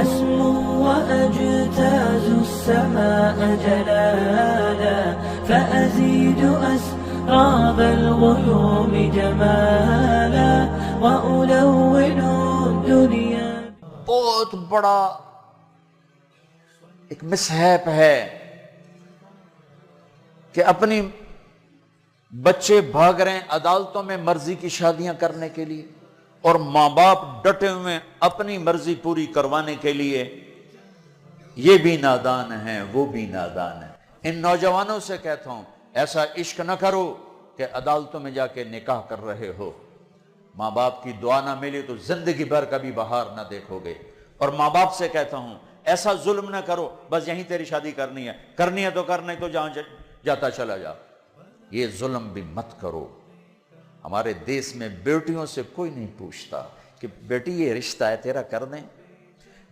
أسمو وأجتاز السماء جلالا فأزيد أسراب الغيوم جمالا وألون الدنيا. بہت بڑا ایک مسحیپ ہے کہ اپنی بچے بھاگ رہے ہیں عدالتوں میں مرضی کی شادیاں کرنے کے لیے، اور ماں باپ ڈٹے ہوئے اپنی مرضی پوری کروانے کے لیے. یہ بھی نادان ہیں، وہ بھی نادان ہیں. ان نوجوانوں سے کہتا ہوں ایسا عشق نہ کرو کہ عدالتوں میں جا کے نکاح کر رہے ہو. ماں باپ کی دعا نہ ملی تو زندگی بھر کبھی بہار نہ دیکھو گے. اور ماں باپ سے کہتا ہوں ایسا ظلم نہ کرو بس یہیں تیری شادی کرنی ہے تو کرنے تو جہاں جاتا چلا جا. یہ ظلم بھی مت کرو. ہمارے دیس میں بیٹیوں سے کوئی نہیں پوچھتا کہ بیٹی یہ رشتہ ہے تیرا کر دیں.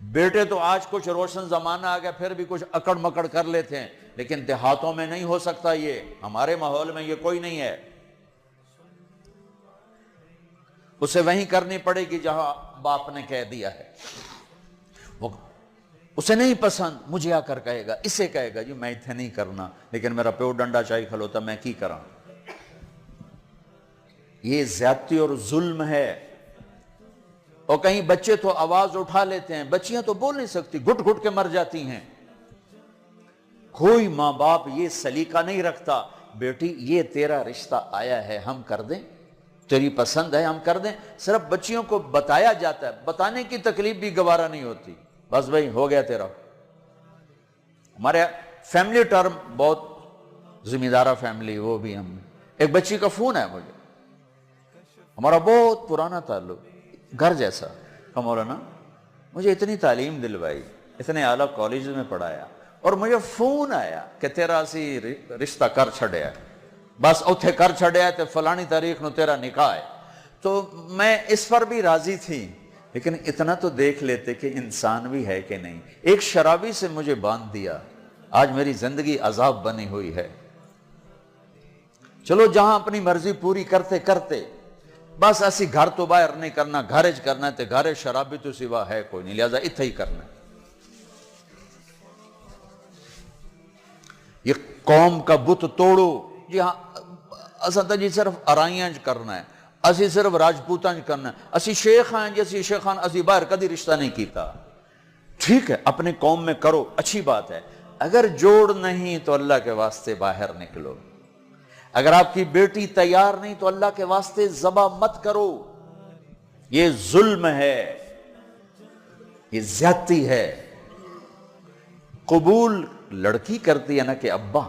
بیٹے تو آج کچھ روشن زمانہ آ گیا پھر بھی کچھ اکڑ مکڑ کر لیتے ہیں، لیکن دیہاتوں میں نہیں ہو سکتا. یہ ہمارے ماحول میں یہ کوئی نہیں ہے. اسے وہیں کرنی پڑے گی جہاں باپ نے کہہ دیا ہے. وہ اسے نہیں پسند مجھے آ کر کہے گا، اسے کہے گا جی میں اتنے نہیں کرنا لیکن میرا پیو ڈنڈا چاہی کھلوتا میں کی کراں. یہ زیادتی اور ظلم ہے. اور کہیں بچے تو آواز اٹھا لیتے ہیں، بچیاں تو بول نہیں سکتی، گھٹ گھٹ کے مر جاتی ہیں. کوئی ماں باپ یہ سلیقہ نہیں رکھتا بیٹی یہ تیرا رشتہ آیا ہے ہم کر دیں، تیری پسند ہے ہم کر دیں. صرف بچیوں کو بتایا جاتا ہے، بتانے کی تکلیف بھی گوارا نہیں ہوتی. بس بھائی ہو گیا تیرا. ہمارے فیملی ٹرم بہت ذمہ دارہ فیملی، وہ بھی ہم ایک بچی کا فون ہے مجھے، ہمارا بہت پرانا تعلق گھر جیسا. مولانا مجھے اتنی تعلیم دلوائی، اتنے اعلیٰ کالج میں پڑھایا، اور مجھے فون آیا کہ تیرا اسی رشتہ کر چھڑیا، بس اتھے کر چھڑیا تے فلانی تاریخ نو تیرا نکاح ہے. تو میں اس پر بھی راضی تھی لیکن اتنا تو دیکھ لیتے کہ انسان بھی ہے کہ نہیں. ایک شرابی سے مجھے باندھ دیا، آج میری زندگی عذاب بنی ہوئی ہے. چلو جہاں اپنی مرضی پوری کرتے کرتے بس اسی گھر تو باہر نہیں کرنا، گھرج کرنا تے گھر شرابی تو سوا ہے کوئی نہیں، لہذا اتھے ہی کرنا. یہ قوم کا بت توڑو. جی ہاں اسا جی صرف ارائیاں کرنا ہے، اسی صرف راجپوتاں کرنا ہے، اسی شیخ ہیں جی اسی شیخان اسی باہر کدی رشتہ نہیں کیتا. ٹھیک ہے اپنے قوم میں کرو، اچھی بات ہے. اگر جوڑ نہیں تو اللہ کے واسطے باہر نکلو. اگر آپ کی بیٹی تیار نہیں تو اللہ کے واسطے ذبح مت کرو. یہ ظلم ہے، یہ زیادتی ہے. قبول لڑکی کرتی ہے نہ کہ ابا،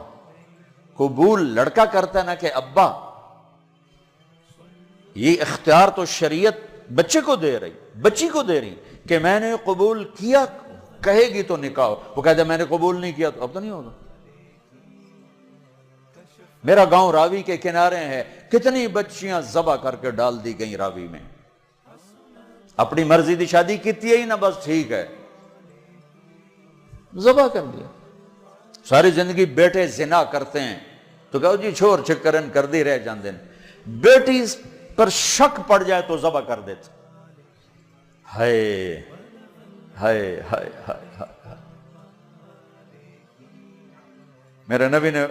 قبول لڑکا کرتا ہے نہ کہ ابا. یہ اختیار تو شریعت بچے کو دے رہی، بچی کو دے رہی کہ میں نے قبول کیا، کہے گی تو نکاح. وہ کہتے ہیں میں نے قبول نہیں کیا تو اب تو نہیں ہوگا. میرا گاؤں راوی کے کنارے ہے، کتنی بچیاں ذبح کر کے ڈال دی گئیں راوی میں. اپنی مرضی دی شادی کیتی ہے ہی نہ بس ٹھیک ہے، ذبح کر دیا. ساری زندگی بیٹے زنا کرتے ہیں تو کہو جی چھوڑ چکرن کر دی رہ جاندے. بیٹی پر شک پڑ جائے تو ذبح کر دیتے. ہائے ہائے ہائے ہائے. میرے نبی نے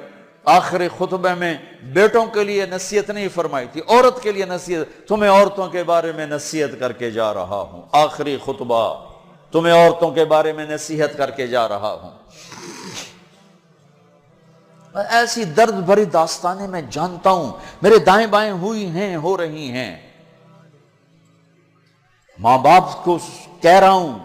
آخری خطبے میں بیٹوں کے لیے نصیحت نہیں فرمائی تھی، عورت کے لیے نصیحت. تمہیں عورتوں کے بارے میں نصیحت کر کے جا رہا ہوں، آخری خطبہ تمہیں عورتوں کے بارے میں نصیحت کر کے جا رہا ہوں. ایسی درد بھری داستانیں میں جانتا ہوں، میرے دائیں بائیں ہوئی ہیں، ہو رہی ہیں. ماں باپ کو کہہ رہا ہوں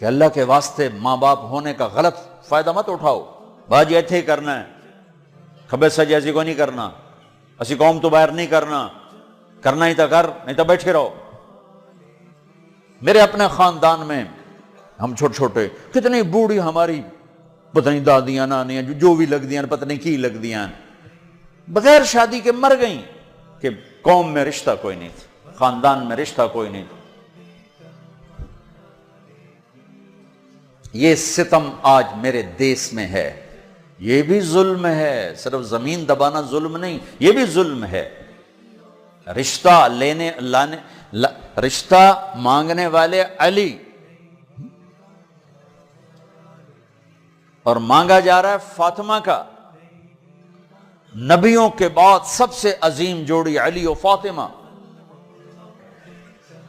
کہ اللہ کے واسطے ماں باپ ہونے کا غلط فائدہ مت اٹھاؤ. باجی ایتھے ہی کرنا ہے، کھبے سجے ایسی کو نہیں کرنا، اسی قوم تو باہر نہیں کرنا، کرنا ہی تو کر نہیں تو بیٹھے رہو. میرے اپنے خاندان میں ہم چھوٹے چھوٹے کتنی بوڑھی ہماری پتہ نہیں دادیاں نانیاں جو بھی لگ دیاں پتہ نہیں کی لگ دیاں بغیر شادی کے مر گئیں کہ قوم میں رشتہ کوئی نہیں تھا، خاندان میں رشتہ کوئی نہیں تھا. یہ ستم آج میرے دیس میں ہے. یہ بھی ظلم ہے، صرف زمین دبانا ظلم نہیں، یہ بھی ظلم ہے. رشتہ رشتہ مانگنے والے علی اور مانگا جا رہا ہے فاطمہ کا. نبیوں کے بعد سب سے عظیم جوڑی علی و فاطمہ.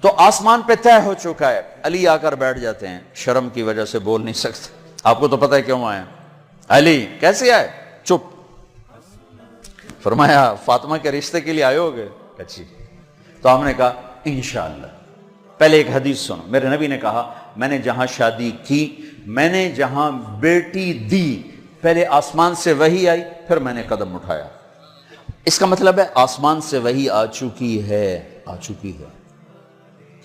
تو آسمان پہ طے ہو چکا ہے. علی آ کر بیٹھ جاتے ہیں, شرم کی وجہ سے بول نہیں سکتے. آپ کو تو پتہ ہے کیوں آئے. علی کیسے آئے؟ چپ. فرمایا فاطمہ کے رشتے کے لیے آئے ہوگے؟ اچھی. تو ہم نے کہا انشاءاللہ. پہلے ایک حدیث سنو. میرے نبی نے کہا میں نے جہاں شادی کی, میں نے جہاں بیٹی دی, پہلے آسمان سے وحی آئی, پھر میں نے قدم اٹھایا. اس کا مطلب ہے آسمان سے وحی آ چکی ہے, آ چکی ہے.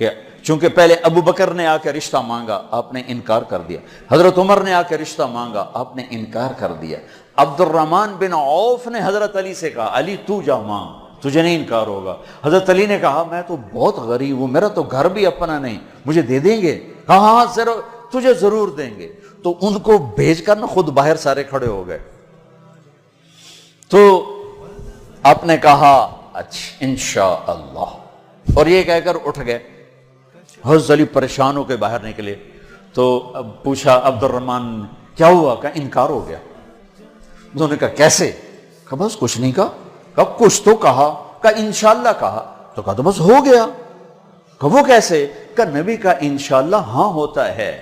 کہ چونکہ پہلے ابو بکر نے آ کے رشتہ مانگا, آپ نے انکار کر دیا. حضرت عمر نے آ کے رشتہ مانگا, آپ نے انکار کر دیا. عبد الرحمن بن عوف نے حضرت علی سے کہا علی تو جا مانگ, تجھے نہیں انکار ہوگا. حضرت علی نے کہا میں تو بہت غریب ہوں, میرا تو گھر بھی اپنا نہیں, مجھے دے دیں گے؟ کہا ہاں ضرور, تجھے ضرور دیں گے. تو ان کو بھیج کر نا خود باہر سارے کھڑے ہو گئے. تو آپ نے کہا اچھا انشاءاللہ, اور یہ کہہ کر اٹھ گئے. حضرت علی پریشان ہو کے باہر نکلے. تو اب پوچھا عبد الرحمن کیا ہوا؟ کہ انکار ہو گیا. انہوں نے کہا کیسے؟ کہا بس کچھ نہیں کہا. کہا کچھ تو کہا. کہا انشاءاللہ کہا. تو کہا تو بس ہو گیا. کہا وہ کیسے؟ کہا نبی کا انشاءاللہ ہاں ہوتا ہے.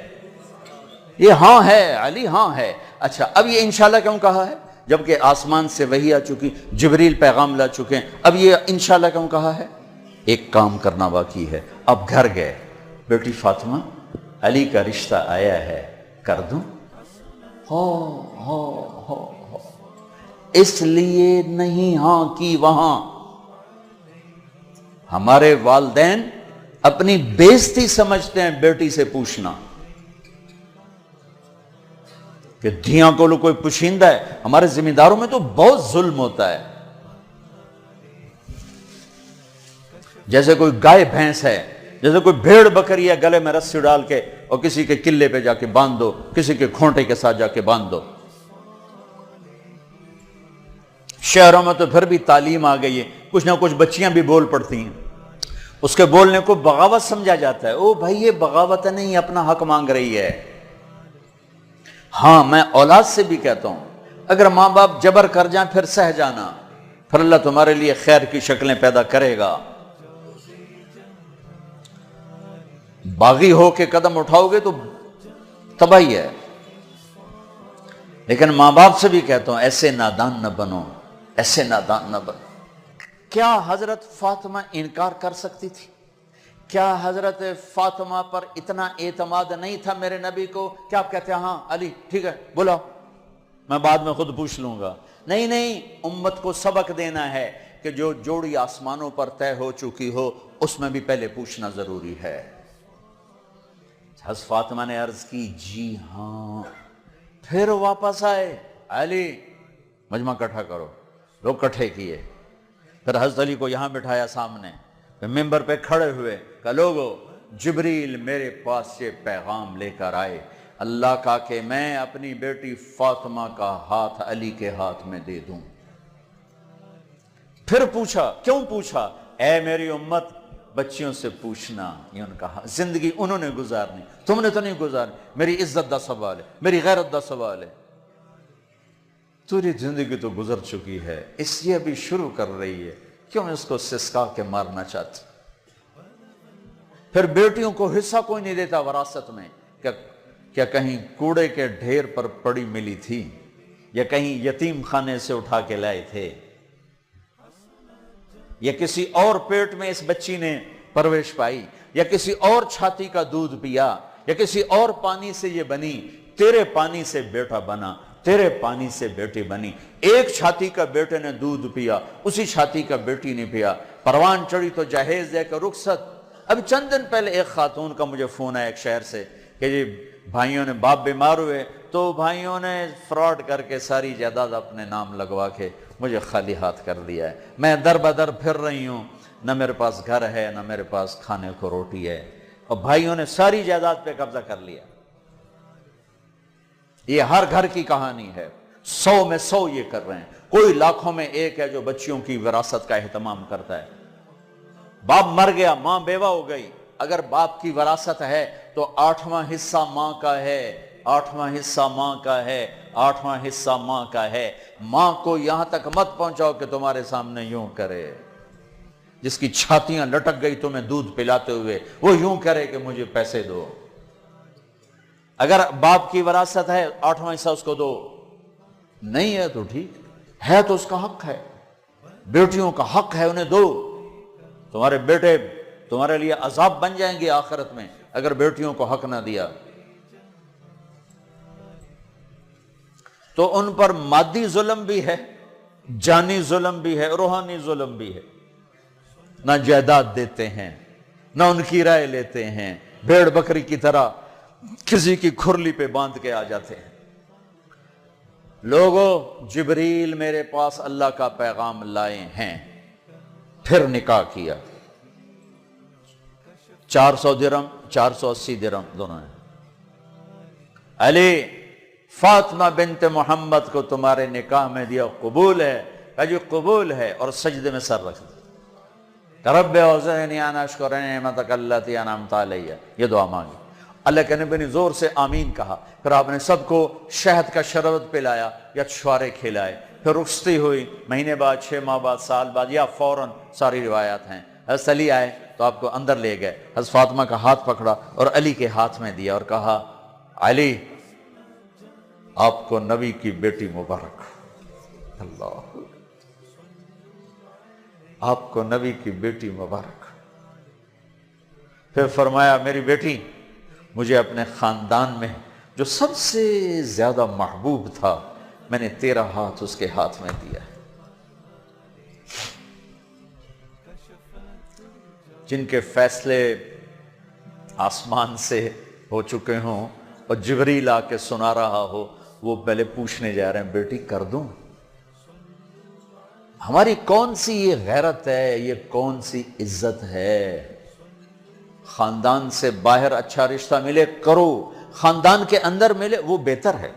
یہ ہاں ہے علی, ہاں ہے. اچھا اب یہ انشاءاللہ کیوں کہا ہے جبکہ آسمان سے وحی آ چکی, جبریل پیغام لا چکے ہیں؟ اب یہ انشاءاللہ کیوں کہا ہے؟ ایک کام کرنا باقی ہے. اب گھر گئے, بیٹی فاطمہ علی کا رشتہ آیا ہے, کر دوں؟ ہو اس لیے نہیں ہاں کی وہاں. ہمارے والدین اپنی بےزتی سمجھتے ہیں بیٹی سے پوچھنا کہ دھیاں کو لو کوئی پوشیندہ ہے. ہمارے ذمہ داروں میں تو بہت ظلم ہوتا ہے. جیسے کوئی گائے بھینس ہے, جیسے کوئی بھیڑ بکری ہے, گلے میں رسی ڈال کے اور کسی کے قلعے پہ جا کے باندھ دو, کسی کے کھونٹے کے ساتھ جا کے باندھ دو. شہروں میں تو پھر بھی تعلیم آ گئی ہے, کچھ نہ کچھ بچیاں بھی بول پڑتی ہیں. اس کے بولنے کو بغاوت سمجھا جاتا ہے. او بھائی یہ بغاوت نہیں, اپنا حق مانگ رہی ہے. ہاں میں اولاد سے بھی کہتا ہوں اگر ماں باپ جبر کر جائیں پھر سہ جانا, پھر اللہ تمہارے لیے خیر کی شکلیں پیدا کرے گا. باغی ہو کے قدم اٹھاؤ گے تو تباہی ہے. لیکن ماں باپ سے بھی کہتا ہوں ایسے نادان نہ بنو, ایسے نادان نہ بنو. کیا حضرت فاطمہ انکار کر سکتی تھی؟ کیا حضرت فاطمہ پر اتنا اعتماد نہیں تھا میرے نبی کو کہ آپ کہتے ہیں ہاں علی ٹھیک ہے بولا, میں بعد میں خود پوچھ لوں گا؟ نہیں نہیں, امت کو سبق دینا ہے کہ جو جوڑی آسمانوں پر طے ہو چکی ہو اس میں بھی پہلے پوچھنا ضروری ہے. حضرت فاطمہ نے عرض کی جی ہاں. پھر واپس آئے, علی مجمع کٹھا کرو. لوگ کٹھے کیے. پھر حضرت علی کو یہاں بٹھایا سامنے, ممبر پہ کھڑے ہوئے, کہ لوگو جبریل میرے پاس سے پیغام لے کر آئے اللہ کا کہ میں اپنی بیٹی فاطمہ کا ہاتھ علی کے ہاتھ میں دے دوں. پھر پوچھا, کیوں پوچھا؟ اے میری امت بچیوں سے پوچھنا, یہ ان کا زندگی انہوں نے گزارنی, تم نے تو نہیں گزارنی. میری عزت دا سوال ہے, میری غیرت دا سوال ہے. تیری زندگی تو گزر چکی ہے, اس لیے ابھی شروع کر رہی ہے, کیوں اس کو سسکا کے مارنا چاہتی؟ پھر بیٹیوں کو حصہ کوئی نہیں دیتا وراثت میں. کیا کہیں کوڑے کے ڈھیر پر پڑی ملی تھی, یا کہیں یتیم خانے سے اٹھا کے لائے تھے, یا کسی اور پیٹ میں اس بچی نے پرورش پائی, یا کسی اور چھاتی کا دودھ پیا, یا کسی اور پانی سے یہ بنی؟ تیرے پانی سے بیٹا بنا, تیرے پانی سے بیٹی بنی. ایک چھاتی کا بیٹے نے دودھ پیا, اسی چھاتی کا بیٹی نے پیا. پروان چڑھی تو جہیز دے کر رخصت. اب چند دن پہلے ایک خاتون کا مجھے فون آیا ایک شہر سے کہ جی بھائیوں نے باپ بیمار ہوئے تو بھائیوں نے فراڈ کر کے ساری جائیداد اپنے نام لگوا کے مجھے خالی ہاتھ کر دیا ہے. میں در بدر پھر رہی ہوں, نہ میرے پاس گھر ہے نہ میرے پاس کھانے کو روٹی ہے, اور بھائیوں نے ساری جائیداد پہ قبضہ کر لیا. یہ ہر گھر کی کہانی ہے, 100 میں 100 یہ کر رہے ہیں. کوئی لاکھوں میں ایک ہے جو بچیوں کی وراثت کا اہتمام کرتا ہے. باپ مر گیا, ماں بیوہ ہو گئی, اگر باپ کی وراثت ہے تو 8واں حصہ ماں کا ہے, 8واں حصہ ماں کا ہے، 8واں حصہ ماں کا ہے۔ ماں کو یہاں تک مت پہنچاؤ کہ تمہارے سامنے یوں کرے، جس کی چھاتیاں لٹک گئی تمہیں دودھ پلاتے ہوئے، وہ یوں کرے کہ مجھے پیسے دو۔ اگر باپ کی وراثت ہے 8واں حصہ اس کو دو، نہیں ہے تو ٹھیک ہے، تو اس کا حق ہے۔ بیٹیوں کا حق ہے، انہیں دو۔ تمہارے بیٹے تمہارے لیے عذاب بن جائیں گے آخرت میں اگر بیٹیوں کو حق نہ دیا۔ تو ان پر مادی ظلم بھی ہے، جانی ظلم بھی ہے، روحانی ظلم بھی ہے۔ نہ جائیداد دیتے ہیں، نہ ان کی رائے لیتے ہیں، بھیڑ بکری کی طرح کسی کی کھرلی پہ باندھ کے آ جاتے ہیں۔ لوگوں، جبریل میرے پاس اللہ کا پیغام لائے ہیں، پھر نکاح کیا۔ 400 درہم، 480 درہم دونوں ہیں۔ علی فاطمہ بنت محمد کو تمہارے نکاح میں دیا، قبول ہے؟ کہا جی قبول ہے، اور سجدے میں سر رکھ دیا۔ رب اوزعنی ان اشکر نعمتک التی انعمت علی، یہ دعا مانگی۔ اللہ کے نبی نے زور سے آمین کہا، پھر آپ نے سب کو شہد کا شربت پلایا یا چھوارے کھلائے، پھر رخصتی ہوئی، مہینے بعد، 6 ماہ بعد، سال بعد، یا فوراً، ساری روایات ہیں۔ حضرت علی آئے تو آپ کو اندر لے گئے، حضرت فاطمہ کا ہاتھ پکڑا اور علی کے ہاتھ میں دیا اور کہا، علی آپ کو نبی کی بیٹی مبارک۔ اللہ، آپ کو نبی کی بیٹی مبارک۔ پھر فرمایا، میری بیٹی، مجھے اپنے خاندان میں جو سب سے زیادہ محبوب تھا، میں نے تیرا ہاتھ اس کے ہاتھ میں دیا ہے۔ جن کے فیصلے آسمان سے ہو چکے ہوں اور جبریل آ کے سنا رہا ہو، وہ پہلے پوچھنے جا رہے ہیں، بیٹی کر دوں؟ ہماری کون سی یہ غیرت ہے، یہ کون سی عزت ہے؟ خاندان سے باہر اچھا رشتہ ملے کرو، خاندان کے اندر ملے وہ بہتر ہے،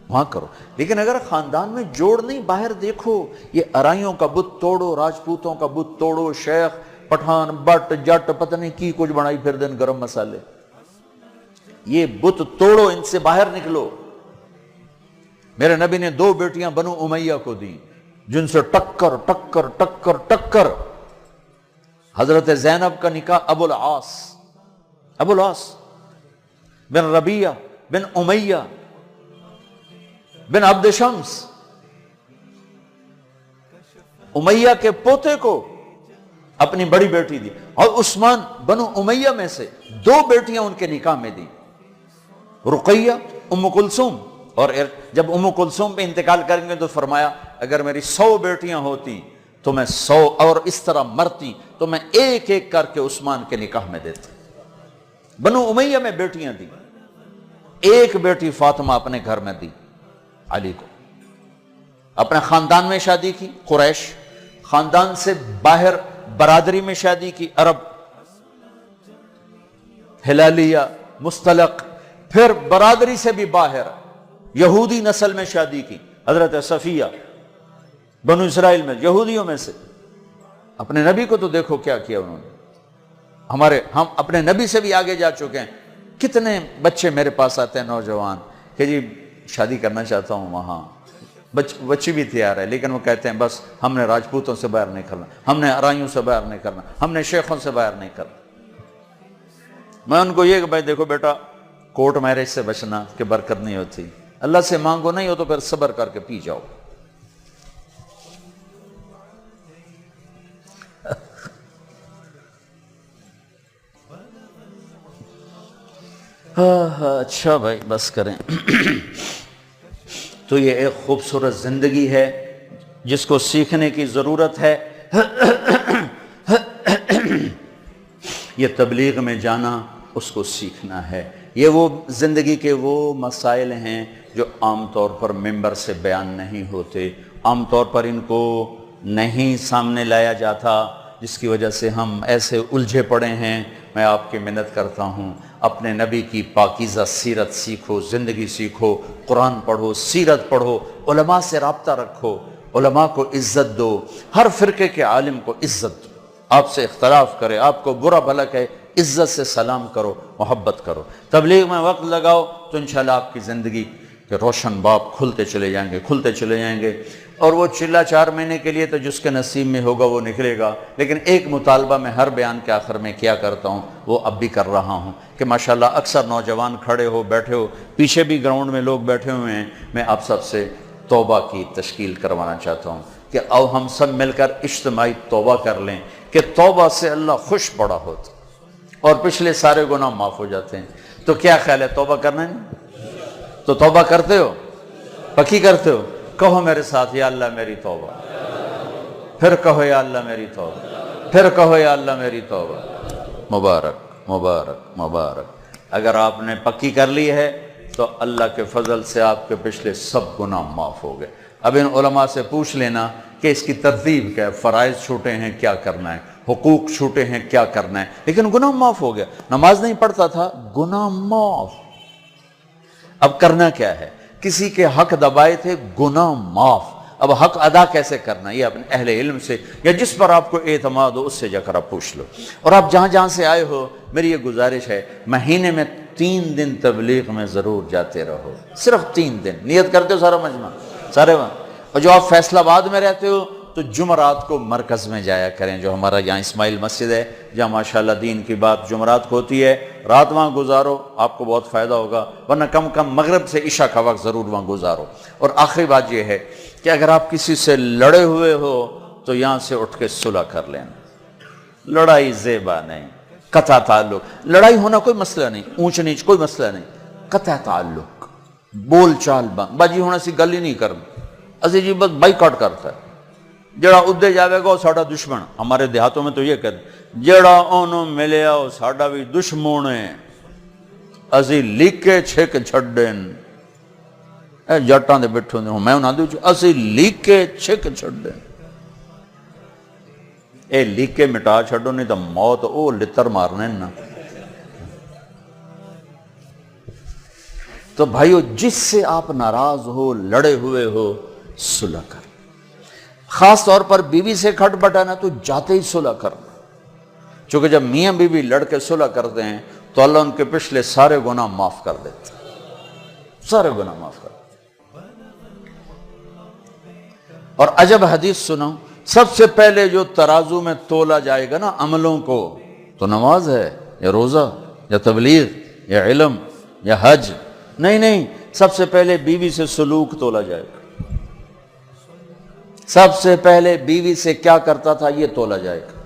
وہاں کرو۔ لیکن اگر خاندان میں جوڑ نہیں، باہر دیکھو، یہ ارائیوں کا بت توڑو، راجپوتوں کا بت توڑو، شیخ پٹھان بٹ جٹ پتہ نہیں کی کچھ بنائی پھر دن گرم مسالے، یہ بت توڑو، ان سے باہر نکلو۔ میرے نبی نے 2 بیٹیاں بنو امیہ کو دی، جن سے ٹکر ٹکر ٹکر ٹکر۔ حضرت زینب کا نکاح ابو العاص بن ربیعہ بن امیہ بن عبد شمس، امیہ کے پوتے کو اپنی بڑی بیٹی دی، اور عثمان بنو امیہ میں سے 2 بیٹیاں ان کے نکاح میں دی، رقیہ، ام کلثوم۔ اور جب ام کلثوم پہ انتقال کریں گے تو فرمایا، اگر میری 100 بیٹیاں ہوتی تو میں 100 اور اس طرح مرتی تو میں ایک ایک کر کے عثمان کے نکاح میں دیتا۔ بنو امیہ میں بیٹیاں دی، ایک بیٹی فاطمہ اپنے گھر میں دی علی کو، اپنے خاندان میں شادی کی قریش، خاندان سے باہر برادری میں شادی کی عرب، ہلالیہ، مستلق، پھر برادری سے بھی باہر یہودی نسل میں شادی کی، حضرت صفیہ بنو اسرائیل میں، یہودیوں میں سے۔ اپنے نبی کو تو دیکھو کیا کیا انہوں نے۔ ہم اپنے نبی سے بھی آگے جا چکے ہیں۔ کتنے بچے میرے پاس آتے ہیں نوجوان کہ جی شادی کرنا چاہتا ہوں وہاں، بچی بھی تیار ہے، لیکن وہ کہتے ہیں بس ہم نے راجپوتوں سے باہر نہیں کرنا، ہم نے ارائیوں سے باہر نہیں کرنا، ہم نے شیخوں سے باہر نہیں کرنا۔ میں ان کو یہ کہ بھائی دیکھو بیٹا، کورٹ میرج سے بچنا کہ برکت نہیں ہوتی، اللہ سے مانگو، نہیں ہو تو پھر صبر کر کے پی جاؤ۔ اچھا بھائی بس کریں۔ تو یہ ایک خوبصورت زندگی ہے جس کو سیکھنے کی ضرورت ہے۔ یہ تبلیغ میں جانا، اس کو سیکھنا ہے۔ یہ وہ زندگی کے وہ مسائل ہیں جو عام طور پر ممبر سے بیان نہیں ہوتے، عام طور پر ان کو نہیں سامنے لایا جاتا، جس کی وجہ سے ہم ایسے الجھے پڑے ہیں۔ میں آپ کی منت کرتا ہوں، اپنے نبی کی پاکیزہ سیرت سیکھو، زندگی سیکھو، قرآن پڑھو، سیرت پڑھو، علماء سے رابطہ رکھو، علماء کو عزت دو، ہر فرقے کے عالم کو عزت دو۔ آپ سے اختلاف کرے، آپ کو برا بھلا کہے، عزت سے سلام کرو، محبت کرو، تبلیغ میں وقت لگاؤ تو انشاءاللہ آپ کی زندگی کے روشن باب کھلتے چلے جائیں گے، کھلتے چلے جائیں گے۔ اور وہ چلہ 4 مہینے کے لیے تو جس کے نصیب میں ہوگا وہ نکلے گا، لیکن ایک مطالبہ میں ہر بیان کے آخر میں کیا کرتا ہوں، وہ اب بھی کر رہا ہوں کہ ماشاءاللہ اکثر نوجوان کھڑے ہو بیٹھے ہو، پیچھے بھی گراؤنڈ میں لوگ بیٹھے ہوئے ہیں، میں آپ سب سے توبہ کی تشکیل کروانا چاہتا ہوں کہ آؤ ہم سب مل کر اجتماعی توبہ کر لیں کہ توبہ سے اللہ خوش بڑا ہوتا اور پچھلے سارے گناہ معاف ہو جاتے ہیں۔ تو کیا خیال ہے، توبہ کرنا ہے؟ تو توبہ کرتے ہو، پکی کرتے ہو؟ کہو میرے ساتھ، یا اللہ میری توبہ، پھر کہو یا اللہ میری توبہ، پھر کہو یا اللہ میری توبہ۔ مبارک مبارک مبارک۔ اگر آپ نے پکی کر لی ہے تو اللہ کے فضل سے آپ کے پچھلے سب گناہ معاف ہو گئے۔ اب ان علماء سے پوچھ لینا کہ اس کی ترتیب کیا ہے، فرائض چھوٹے ہیں کیا کرنا ہے، حقوق چھوٹے ہیں کیا کرنا ہے، لیکن گناہ معاف ہو گیا۔ نماز نہیں پڑھتا تھا، گناہ معاف۔ اب کرنا کیا ہے، کسی کے حق دبائے تھے، گناہ معاف۔ اب حق ادا کیسے کرنا، یہ اپنے اہل علم سے یا جس پر آپ کو اعتماد ہو اس سے جا کر آپ پوچھ لو۔ اور آپ جہاں جہاں سے آئے ہو، میری یہ گزارش ہے، مہینے میں 3 دن تبلیغ میں ضرور جاتے رہو، صرف 3 دن نیت کرتے ہو سارا مجمع سارے وہاں۔ اور جو آپ فیصل آباد میں رہتے ہو تو جمعرات کو مرکز میں جایا کریں، جو ہمارا یہاں اسماعیل مسجد ہے جہاں ماشاءاللہ دین کی بات جمعرات کو ہوتی ہے، رات وہاں گزارو، آپ کو بہت فائدہ ہوگا، ورنہ کم کم مغرب سے عشاء کا وقت ضرور وہاں گزارو۔ اور آخری بات یہ ہے کہ اگر آپ کسی سے لڑے ہوئے ہو تو یہاں سے اٹھ کے صلح کر لینا۔ لڑائی زیبا نہیں، قطع تعلق۔ لڑائی ہونا کوئی مسئلہ نہیں، اونچ نیچ کوئی مسئلہ نہیں، قطع تعلق، بول چال بند، باجی ہونا سی گل ہی نہیں کرنا، اسی جی بس بائیکاٹ کرتا ہے۔ جڑا ادھے جاوے گا وہ ساڈا دشمن، ہمارے دیہاتوں میں تو یہ کہتے ہیں جڑا انہوں ملیا وہ ساڈا بھی دشمن ہے، اسی لیکے چھک چھڈن۔ اے جٹاں دے بیٹھے ہوندے ہوں، میں انہاں دے اسی لیکے چھک چھڈن۔ اے لیکے مٹا چھڈو نہیں تو موت او لتر مارنے نا۔ تو بھائیو جس سے آپ ناراض ہو، لڑے ہوئے ہو، صلح کر۔ خاص طور پر بیوی سے کھٹ بٹانا تو جاتے ہی صلح کرنا، چونکہ جب میاں بیوی لڑ کے صلح کرتے ہیں تو اللہ ان کے پچھلے سارے گناہ معاف کر دیتے ہیں، سارے گناہ معاف کر دیتے ہیں۔ اور عجب حدیث سنو، سب سے پہلے جو ترازو میں تولا جائے گا نا عملوں کو، تو نماز ہے یا روزہ یا تبلیغ یا علم یا حج؟ نہیں، سب سے پہلے بیوی سے سلوک تولا جائے گا، سب سے پہلے بیوی سے کیا کرتا تھا یہ تولا جائے گا۔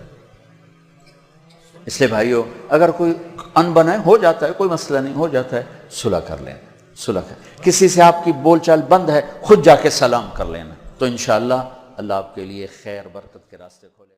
اس لیے بھائیو اگر کوئی انبن ہے، ہو جاتا ہے، کوئی مسئلہ نہیں، ہو جاتا ہے، صلح کر لینا، صلح کر۔ کسی سے آپ کی بول چال بند ہے، خود جا کے سلام کر لینا، تو انشاءاللہ اللہ آپ کے لیے خیر برکت کے راستے کھولے۔